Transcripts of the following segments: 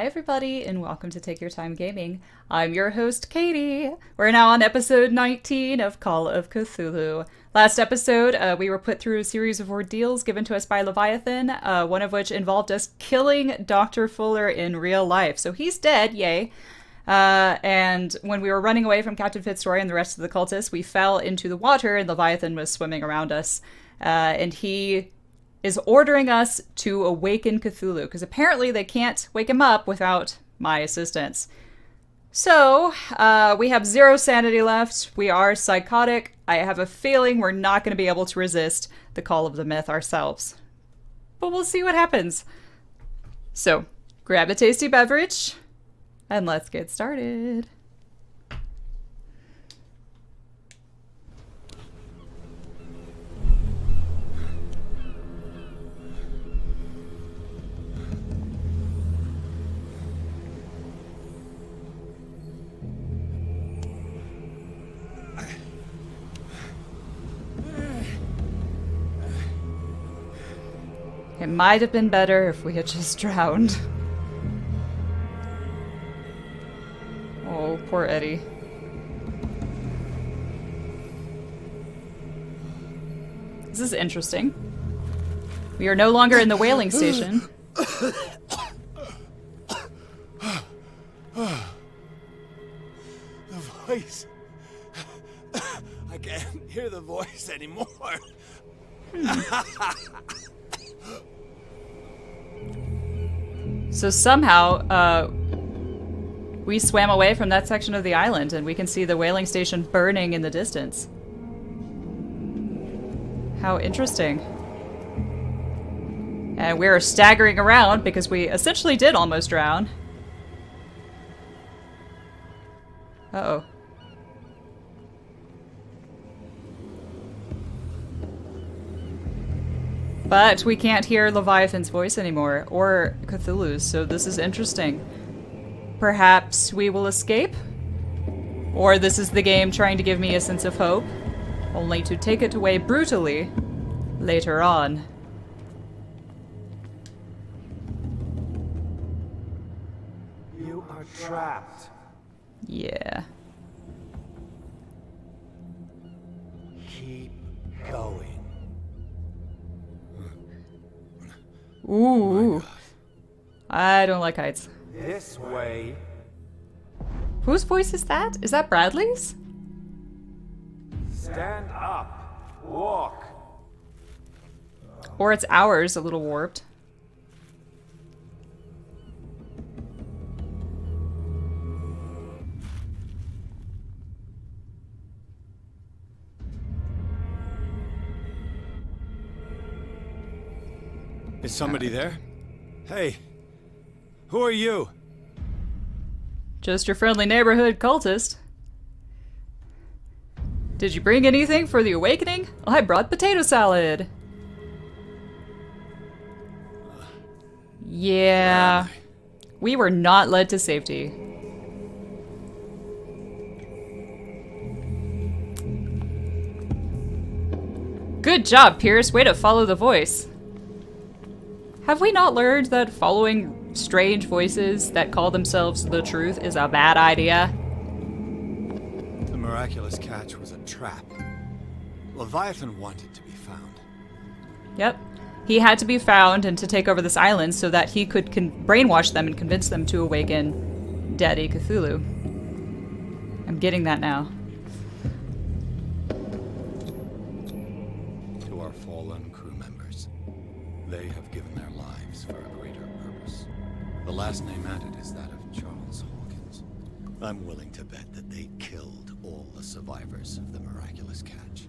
everybody, and welcome to Take Your Time Gaming. I'm your host, Katie. We're now on episode 19 of Call of Cthulhu. Last episode, we were put through a series of ordeals given to us by Leviathan, one of which involved us killing Dr. Fuller in real life. So he's dead, yay. And when we were running away from Captain Fitzroy and the rest of the cultists, we fell into the water and Leviathan was swimming around us. And he is ordering us to awaken Cthulhu, because apparently they can't wake him up without my assistance. So, we have 0 sanity left. We are psychotic. I have a feeling we're not going to be able to resist the call of the myth ourselves. But we'll see what happens. So, grab a tasty beverage, and let's get started. It might have been better if we had just drowned. Oh, poor Eddie. This is interesting. We are no longer in the whaling station. The voice. I can't hear the voice anymore. So somehow, we swam away from that section of the island, and we can see the whaling station burning in the distance. How interesting. And we're staggering around because we essentially did almost drown. Uh-oh. But we can't hear Leviathan's voice anymore, or Cthulhu's, so this is interesting. Perhaps we will escape? Or this is the game trying to give me a sense of hope, only to take it away brutally later on. You are trapped. Yeah. Keep going. Ooh. I don't like heights. This way. Whose voice is that? Is that Bradley's? Stand up. Walk. Or it's ours, a little warped. Is somebody there? Hey. Who are you? Just your friendly neighborhood cultist. Did you bring anything for the awakening? I brought potato salad. Yeah. We were not led to safety. Good job, Pierce. Way to follow the voice. Have we not learned that following strange voices that call themselves the truth is a bad idea? The miraculous catch was a trap. Leviathan wanted to be found. Yep. He had to be found and to take over this island so that he could brainwash them and convince them to awaken Daddy Cthulhu. I'm getting that now. To our fallen crew members, they have given their lives for a greater purpose. The last name added is that of Charles Hawkins. I'm willing to bet that they killed all the survivors of the miraculous catch.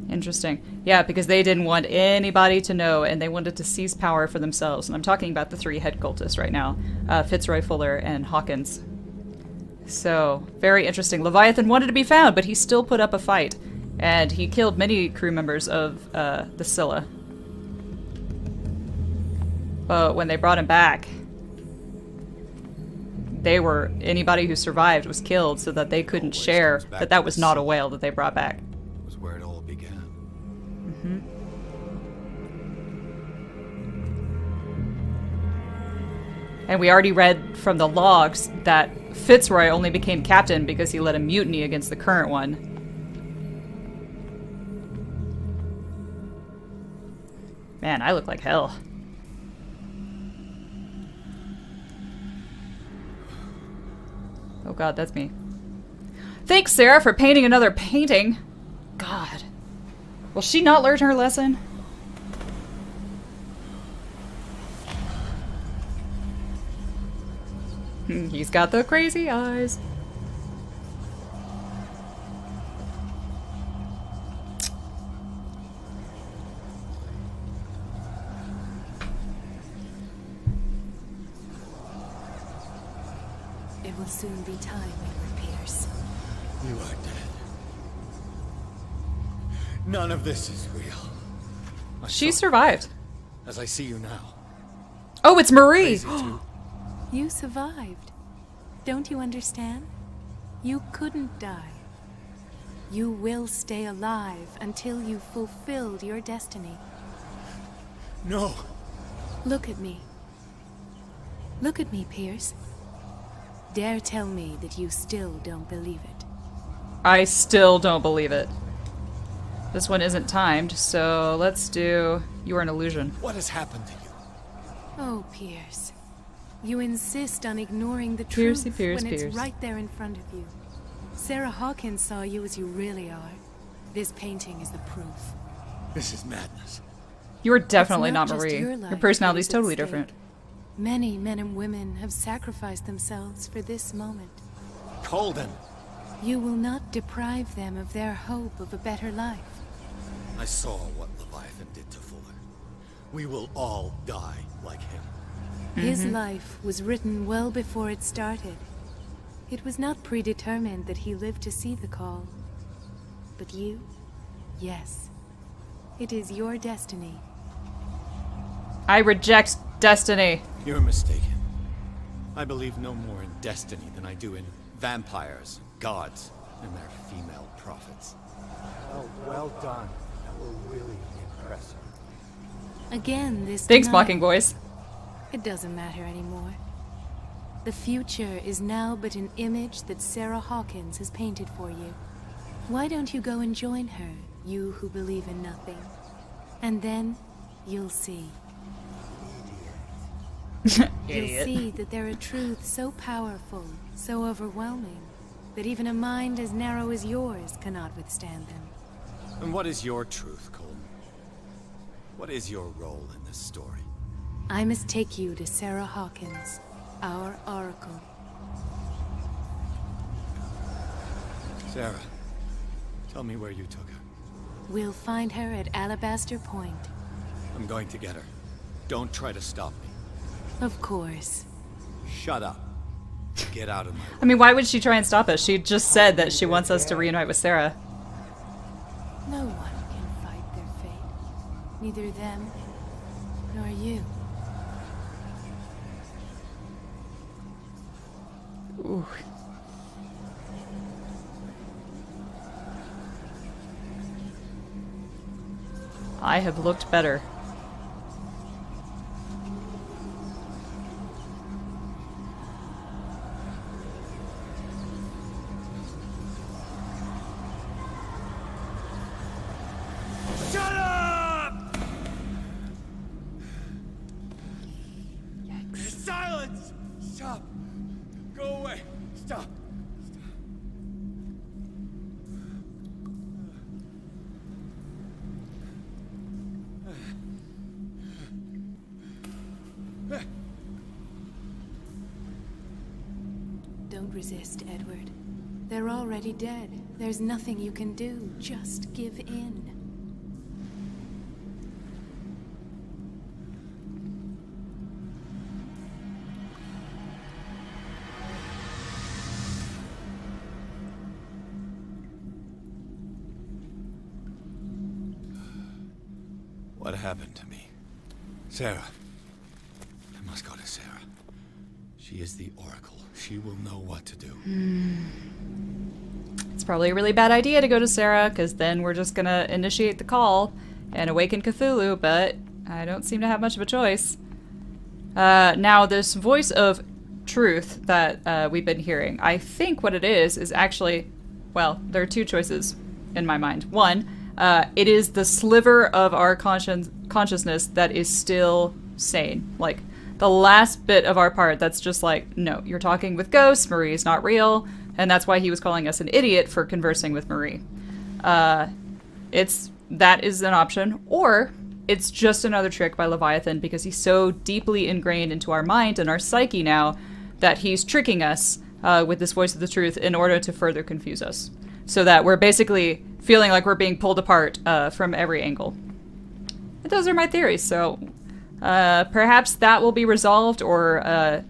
Interesting. Yeah, because they didn't want anybody to know, and they wanted to seize power for themselves. And I'm talking about the 3 head cultists right now. Fitzroy, Fuller, and Hawkins. So, very interesting. Leviathan wanted to be found, but he still put up a fight. And he killed many crew members of the Scylla. But when they brought him back, anybody who survived was killed so that they couldn't share that that was not a whale that they brought back. It was where it all began. Mm-hmm. And we already read from the logs that Fitzroy only became captain because he led a mutiny against the current one. Man, I look like hell. Oh god, that's me. Thanks, Sarah, for painting another painting. God. Will she not learn her lesson? He's got the crazy eyes. It will soon be time, Edward Pierce. You are dead. None of this is real. She survived. As I see you now. Oh, it's Marie! Crazy too. You survived. Don't you understand? You couldn't die. You will stay alive until you've fulfilled your destiny. No. Look at me. Look at me, Pierce. Dare tell me that you still don't believe it. I still don't believe it. This one isn't timed, so let's do You Are an Illusion. What has happened to you? Oh, Pierce. You insist on ignoring the Piercey, truth Pierce, when it's Pierce. right there in front of you. Sarah Hawkins saw you as you really are. This painting is the proof. This is madness. You are definitely It's not just Marie. your Your life personality's that is at totally stake. different. Many men and women have sacrificed themselves for this moment. Colden! You will not deprive them of their hope of a better life. I saw what Leviathan did to Fuller. We will all die like him. His life was written well before it started. It was not predetermined that he lived to see the call. But you? Yes. It is your destiny. I reject destiny. You're mistaken. I believe no more in destiny than I do in vampires, gods, and their female prophets. Well done. That will really impress her. Again, this Thanks, denial. Mocking Voice. It doesn't matter anymore. The future is now but an image that Sarah Hawkins has painted for you. Why don't you go and join her, you who believe in nothing? And then you'll see. You'll see that there are truths so powerful, so overwhelming, that even a mind as narrow as yours cannot withstand them. And what is your truth, Colden? What is your role in this story? I must take you to Sarah Hawkins, our oracle. Sarah, tell me where you took her. We'll find her at Alabaster Point. I'm going to get her. Don't try to stop me. Of course. Shut up. Get out of my way. I mean, why would she try and stop us? She just said that she wants us to reunite with Sarah. No one can fight their fate. Neither them, nor you. Ooh. I have looked better. Shut up! Silence! Stop! Go away! Stop! Don't resist, Edward. They're already dead. There's nothing you can do. Just give in. What happened to me? Sarah. I must go to Sarah. She is the Oracle. She will know what to do. It's probably a really bad idea to go to Sarah, because then we're just gonna initiate the call and awaken Cthulhu, but I don't seem to have much of a choice. Now, this voice of truth that we've been hearing, I think what it is actually, well, there are two choices in my mind. One, it is the sliver of our consciousness that is still sane. Like, the last bit of our part that's just like, no, you're talking with ghosts, Marie is not real, and that's why he was calling us an idiot for conversing with Marie. That is an option, or it's just another trick by Leviathan because he's so deeply ingrained into our mind and our psyche now that he's tricking us with this voice of the truth in order to further confuse us. So that we're basically feeling like we're being pulled apart from every angle. But those are my theories, so perhaps that will be resolved, or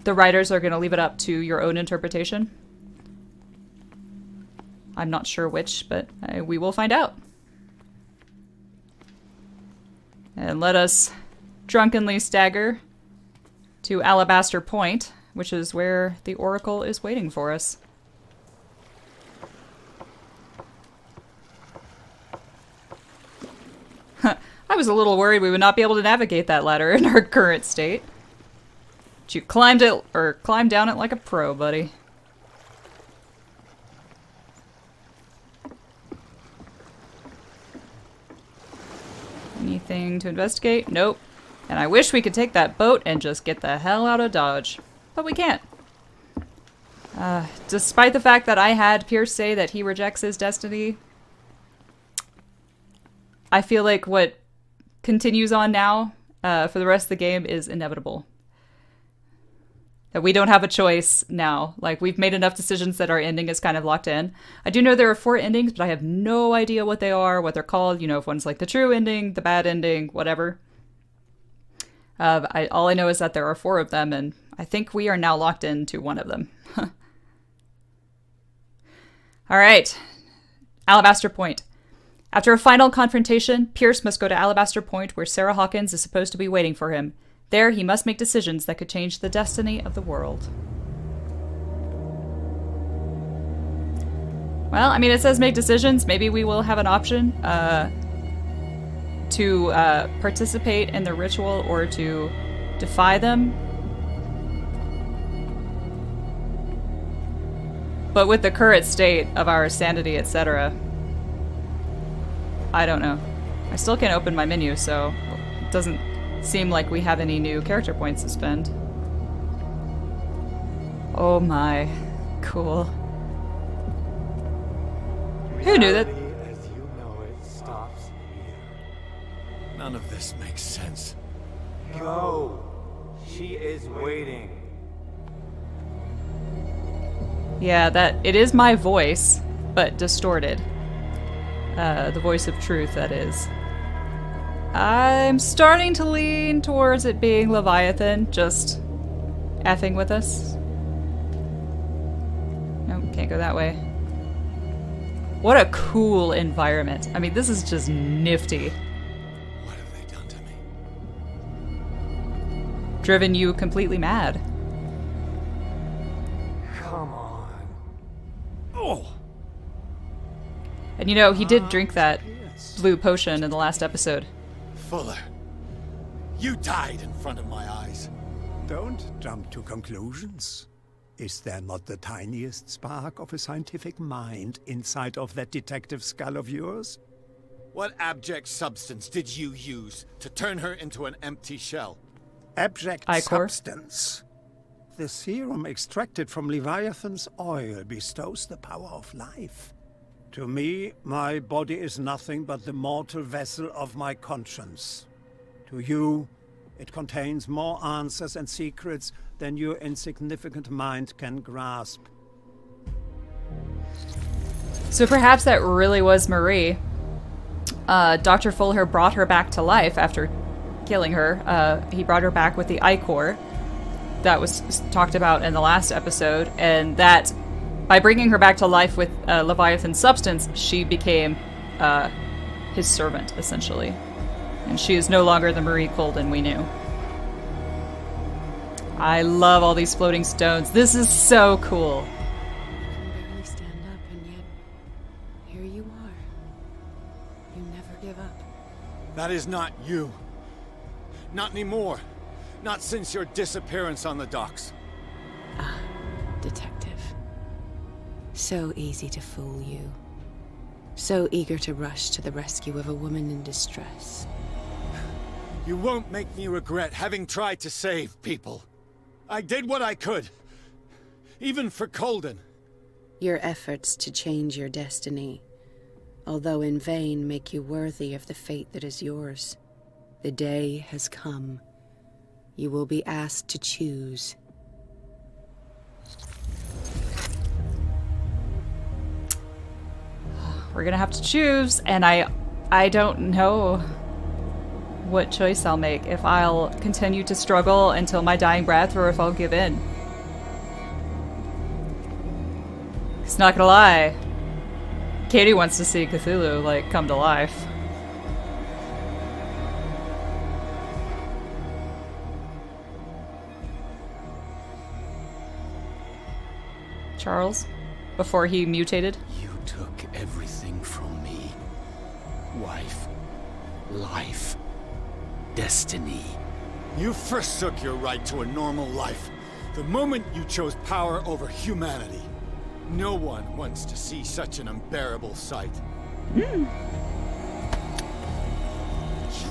the writers are going to leave it up to your own interpretation. I'm not sure which, but we will find out. And let us drunkenly stagger to Alabaster Point, which is where the Oracle is waiting for us. I was a little worried we would not be able to navigate that ladder in our current state. But you climbed down it like a pro, buddy. Anything to investigate? Nope. And I wish we could take that boat and just get the hell out of Dodge. But we can't. Despite the fact that I had Pierce say that he rejects his destiny, I feel like what continues on now for the rest of the game is inevitable. That we don't have a choice now. Like, we've made enough decisions that our ending is kind of locked in. I do know there are 4 endings, but I have no idea what they are, what they're called. You know, if one's like the true ending, the bad ending, whatever. All I know is that there are 4 of them, and I think we are now locked into one of them. All right. Alabaster Point. After a final confrontation, Pierce must go to Alabaster Point, where Sarah Hawkins is supposed to be waiting for him. There, he must make decisions that could change the destiny of the world. Well, I mean, it says make decisions. Maybe we will have an option to participate in the ritual or to defy them. But with the current state of our sanity, etc., I don't know. I still can't open my menu, so it doesn't seem like we have any new character points to spend. Oh my. Cool. Who knew that? As you know it stops here. None of this makes sense. Go. She is waiting. Yeah, it is my voice, but distorted. The voice of truth, that is. I'm starting to lean towards it being Leviathan, just effing with us. Nope, can't go that way. What a cool environment. I mean, this is just nifty. What have they done to me? Driven you completely mad. Come on. Oh. And you know, he did drink that blue potion in the last episode. Fuller, you died in front of my eyes. Don't jump to conclusions. Is there not the tiniest spark of a scientific mind inside of that detective skull of yours? What abject substance did you use to turn her into an empty shell? Abject Ichor? substance. The serum extracted from Leviathan's oil bestows the power of life. To me, my body is nothing but the mortal vessel of my conscience. To you, it contains more answers and secrets than your insignificant mind can grasp. So perhaps that really was Marie. Dr. Fuller brought her back to life after killing her. He brought her back with the Ichor that was talked about in the last episode, and that by bringing her back to life with Leviathan substance, she became his servant, essentially. And she is no longer the Marie Colden we knew. I love all these floating stones. This is so cool. I can barely stand up, and yet here you are. You never give up. That is not you. Not anymore. Not since your disappearance on the docks. Detective. So easy to fool you. So eager to rush to the rescue of a woman in distress. You won't make me regret having tried to save people. I did what I could. Even for Colden. Your efforts to change your destiny, although in vain, make you worthy of the fate that is yours. The day has come. You will be asked to choose. We're gonna have to choose, and I don't know what choice I'll make. If I'll continue to struggle until my dying breath, or if I'll give in. It's not gonna lie. Katie wants to see Cthulhu, like, come to life. Charles? Before he mutated? You took everything from me. Wife, life, destiny. You forsook your right to a normal life. The moment you chose power over humanity. No one wants to see such an unbearable sight. You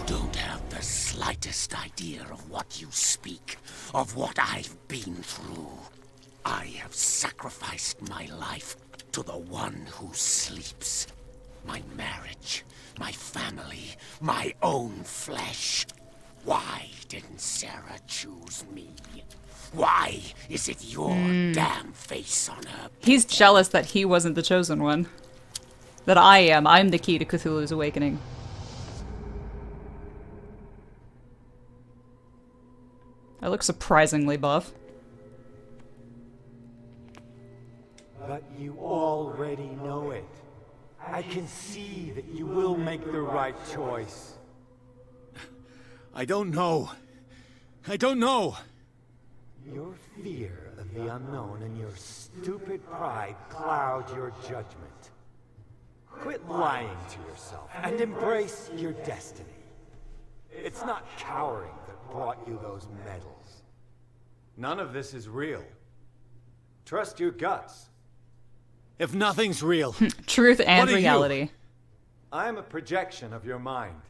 don't have the slightest idea of what you speak, of what I've been through. I have sacrificed my life to the one who sleeps. My marriage, my family, my own flesh. Why didn't Sarah choose me? Why is it your damn face on her? He's jealous that he wasn't the chosen one. That I am. I'm the key to Cthulhu's awakening. I look surprisingly buff. But you already know it. I can see that you will make the right choice. I don't know. I don't know. Your fear of the unknown and your stupid pride cloud your judgment. Quit lying to yourself and embrace your destiny. It's not cowering that brought you those medals. None of this is real. Trust your guts. If nothing's real, Truth and What are you? reality. I am a projection of your mind.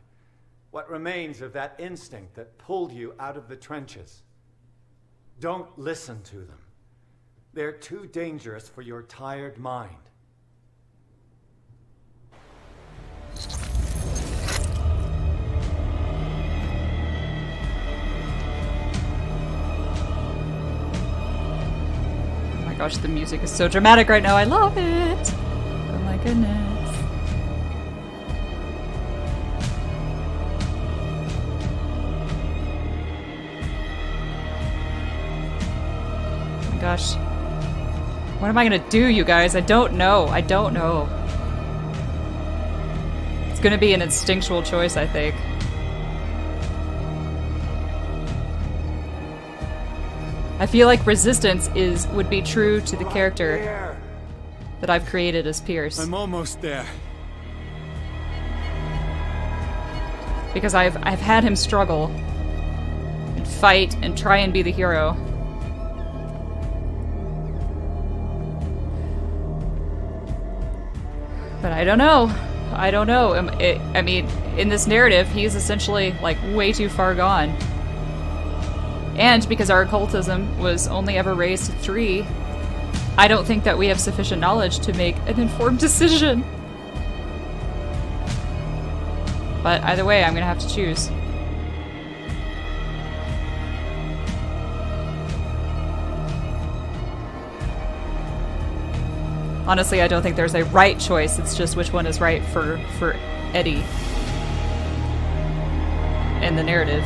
What remains of that instinct that pulled you out of the trenches. Don't listen to them. They're too dangerous for your tired mind. Oh my gosh, the music is so dramatic right now. I love it. Oh my goodness. Oh my gosh. What am I gonna do, you guys? I don't know. I don't know. It's gonna be an instinctual choice, I think. I feel like resistance would be true to the character There. that I've created as Pierce. I'm almost there. Because I've had him struggle and fight and try and be the hero. But I don't know. I don't know. I mean, in this narrative, he's essentially, like, way too far gone. And because our occultism was only ever raised to 3, I don't think that we have sufficient knowledge to make an informed decision. But either way, I'm gonna have to choose. Honestly, I don't think there's a right choice. It's just which one is right for Eddie in the narrative.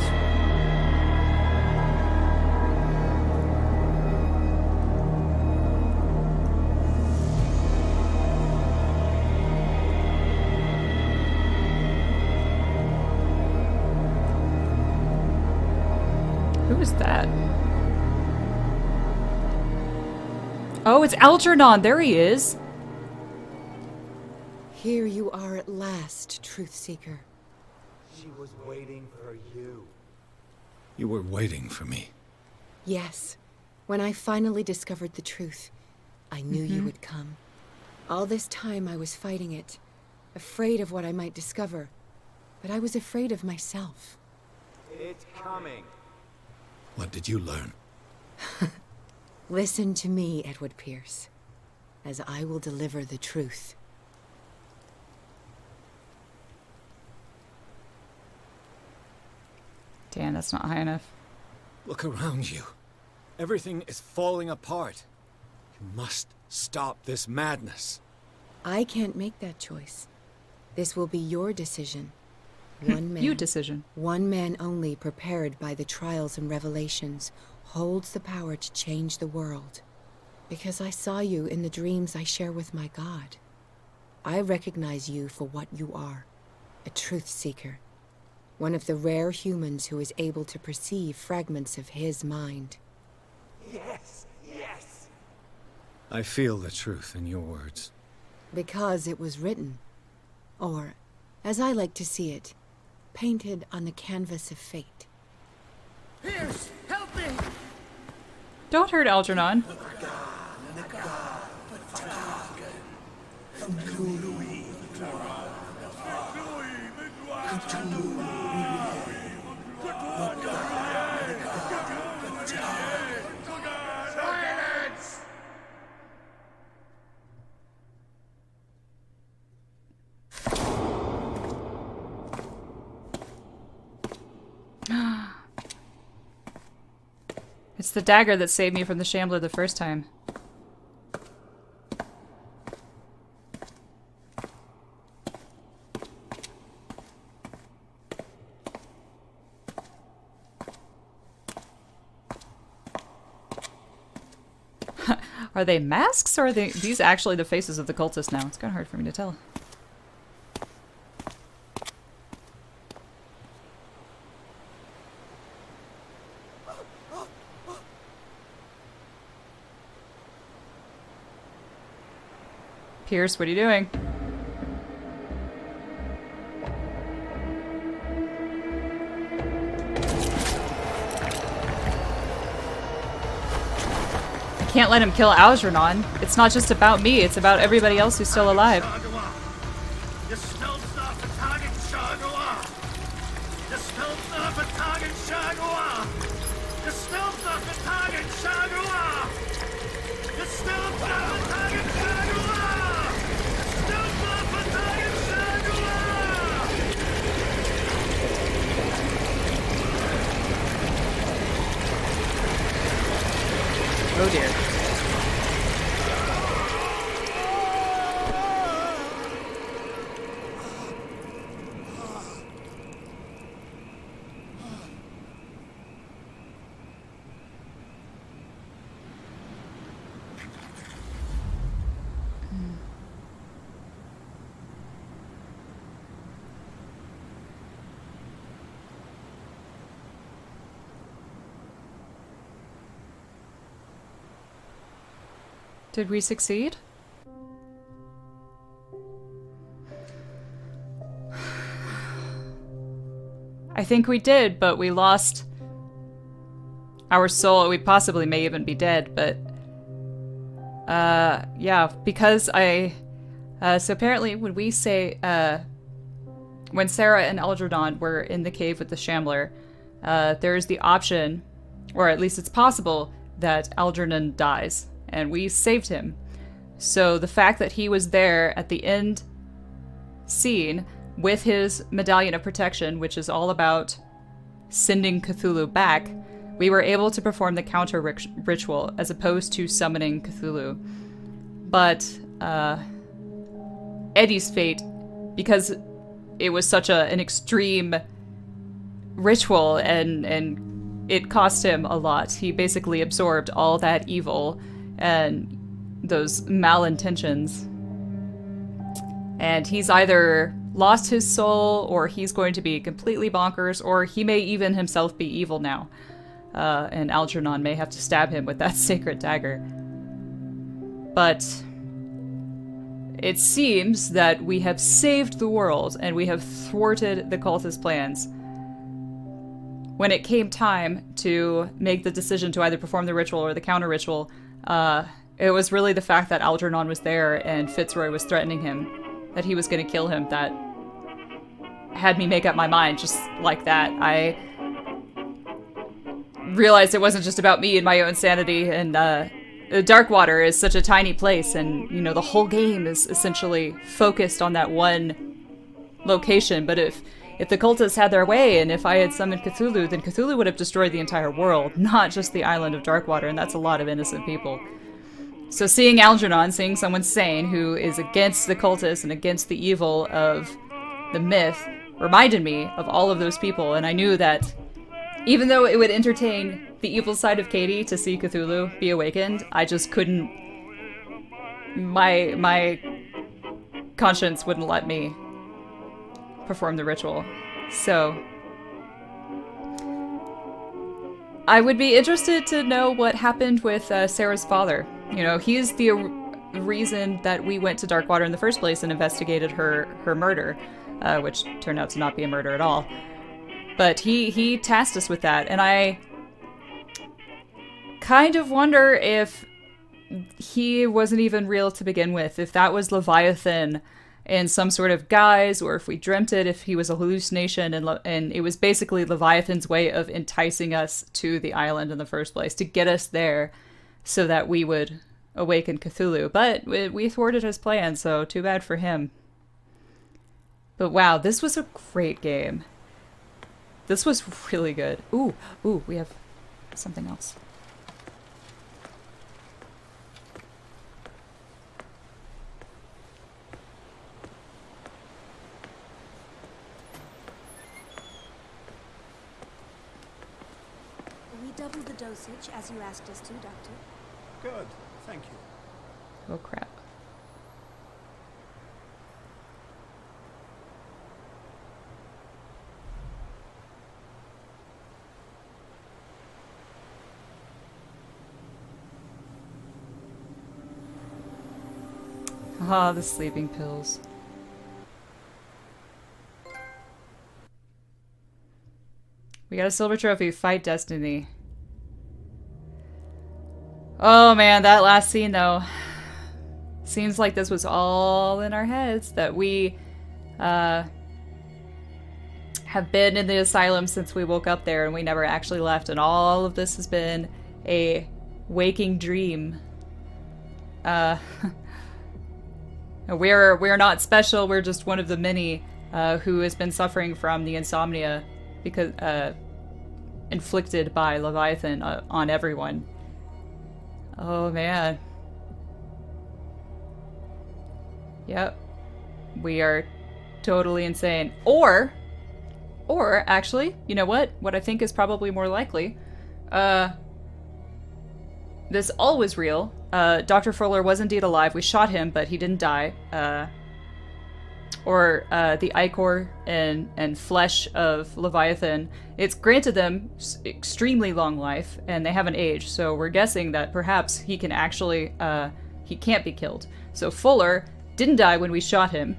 Who is that? Oh, it's Algernon. There he is. Here you are at last, Truth Seeker. She was waiting for you. You were waiting for me. Yes. When I finally discovered the truth, I knew you would come. All this time I was fighting it, afraid of what I might discover, but I was afraid of myself. It's coming. What did you learn? Listen to me, Edward Pierce, as I will deliver the truth. Damn, that's not high enough. Look around you. Everything is falling apart. You must stop this madness. I can't make that choice. This will be your decision. One man. You decision. One man only, prepared by the trials and revelations, holds the power to change the world. Because I saw you in the dreams I share with my God. I recognize you for what you are. A truth seeker. One of the rare humans who is able to perceive fragments of his mind. Yes, yes! I feel the truth in your words. Because it was written. Or, as I like to see it, painted on the canvas of fate. Pierce, help me! Don't hurt Algernon. It's the dagger that saved me from the Shambler the first time. Are they masks, or are these actually the faces of the cultists now? It's kind of hard for me to tell. Pierce, what are you doing? I can't let him kill Algernon. It's not just about me, it's about everybody else who's still alive. Oh dear. Did we succeed? I think we did, but we lost our soul. We possibly may even be dead, but yeah, because so apparently when we say, when Sarah and Algernon were in the cave with the Shambler, there's the option, or at least it's possible, that Algernon dies. And we saved him. So the fact that he was there at the end scene with his medallion of protection, which is all about sending Cthulhu back, we were able to perform the counter ritual as opposed to summoning Cthulhu. But Eddie's fate, because it was such an extreme ritual and it cost him a lot. He basically absorbed all that evil and those malintentions. And he's either lost his soul, or he's going to be completely bonkers, or he may even himself be evil now. And Algernon may have to stab him with that sacred dagger. But it seems that we have saved the world, and we have thwarted the cultist plans. when it came time to make the decision to either perform the ritual or the counter ritual, it was really the fact that Algernon was there and Fitzroy was threatening him, that he was going to kill him, that had me make up my mind just like that. I realized it wasn't just about me and my own sanity, and Darkwater is such a tiny place, and, you know, the whole game is essentially focused on that one location. But if the cultists had their way, and if I had summoned Cthulhu, then Cthulhu would have destroyed the entire world, not just the island of Darkwater, and that's a lot of innocent people. So seeing Algernon, seeing someone sane who is against the cultists and against the evil of the myth, reminded me of all of those people, and I knew that even though it would entertain the evil side of Katie to see Cthulhu be awakened, I just couldn't... My conscience wouldn't let me perform the ritual. So I would be interested to know what happened with Sarah's father. You know, he's the reason that we went to Darkwater in the first place and investigated her murder, which turned out to not be a murder at all. But he tasked us with that, and I kind of wonder if he wasn't even real to begin with, if that was Leviathan in some sort of guise, or if we dreamt it, if he was a hallucination, and it was basically Leviathan's way of enticing us to the island in the first place, to get us there so that we would awaken Cthulhu. But we thwarted his plan, so too bad for him. But wow, this was a great game. This was really good. Ooh, we have something else. We doubled the dosage as you asked us to, Doctor. Good, thank you. Oh crap. Ah, the sleeping pills. We got a silver trophy. Fight Destiny. Oh man, that last scene though. Seems like this was all in our heads, that we have been in the asylum since we woke up there and we never actually left, and all of this has been a waking dream. We're not special, we're just one of the many who has been suffering from the insomnia because inflicted by Leviathan on everyone. Oh man. Yep. We are totally insane. Or actually, you know what? What I think is probably more likely, this all was real. Dr. Fuller was indeed alive. We shot him, but he didn't die. The ichor and flesh of Leviathan, it's granted them extremely long life, and they haven't aged, so we're guessing that perhaps he can actually, he can't be killed. So Fuller didn't die when we shot him.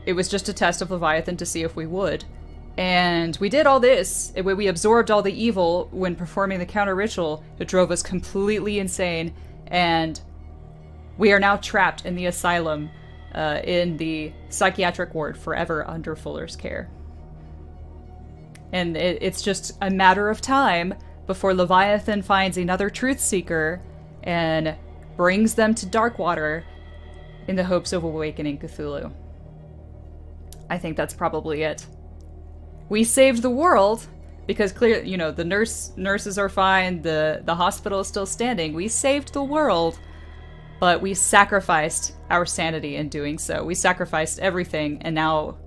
It was just a test of Leviathan to see if we would. And we did all this, when we absorbed all the evil when performing the counter ritual. It drove us completely insane, and we are now trapped in the asylum, in the psychiatric ward, forever under Fuller's care. And it's just a matter of time before Leviathan finds another truth seeker and brings them to Darkwater in the hopes of awakening Cthulhu. I think that's probably it. We saved the world because clearly, you know, the nurses are fine, the hospital is still standing. We saved the world, but we sacrificed our sanity in doing so. We sacrificed everything, and now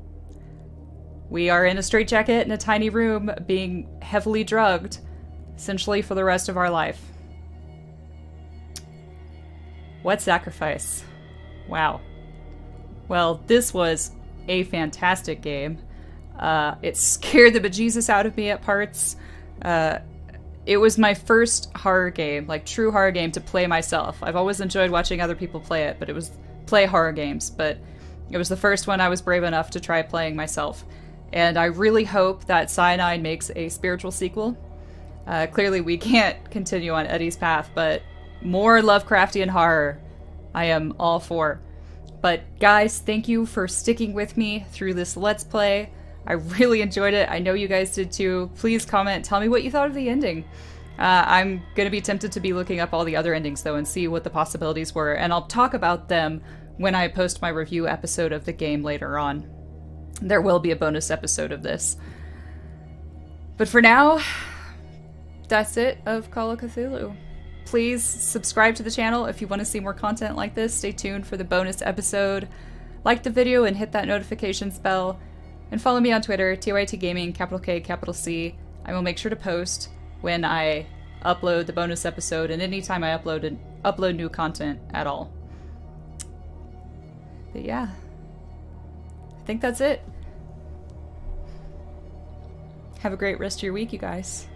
we are in a straitjacket in a tiny room being heavily drugged, essentially for the rest of our life. What sacrifice? Wow. Well, this was a fantastic game. It scared the bejesus out of me at parts. It was my first horror game, like true horror game, to play myself. I've always enjoyed watching other people play it, but it was play horror games. But it was the first one I was brave enough to try playing myself. And I really hope that Cyanide makes a spiritual sequel. Clearly we can't continue on Eddie's path, but more Lovecraftian horror I am all for. But guys, thank you for sticking with me through this Let's Play. I really enjoyed it. I know you guys did too. Please comment, tell me what you thought of the ending. I'm gonna be tempted to be looking up all the other endings though and see what the possibilities were, and I'll talk about them when I post my review episode of the game later on. There will be a bonus episode of this. But for now, that's it of Call of Cthulhu. Please subscribe to the channel if you want to see more content like this. Stay tuned for the bonus episode. Like the video and hit that notifications bell. And follow me on Twitter, TYT Gaming, capital K, capital C. I will make sure to post when I upload the bonus episode and anytime I upload new content at all. But yeah, I think that's it. Have a great rest of your week, you guys.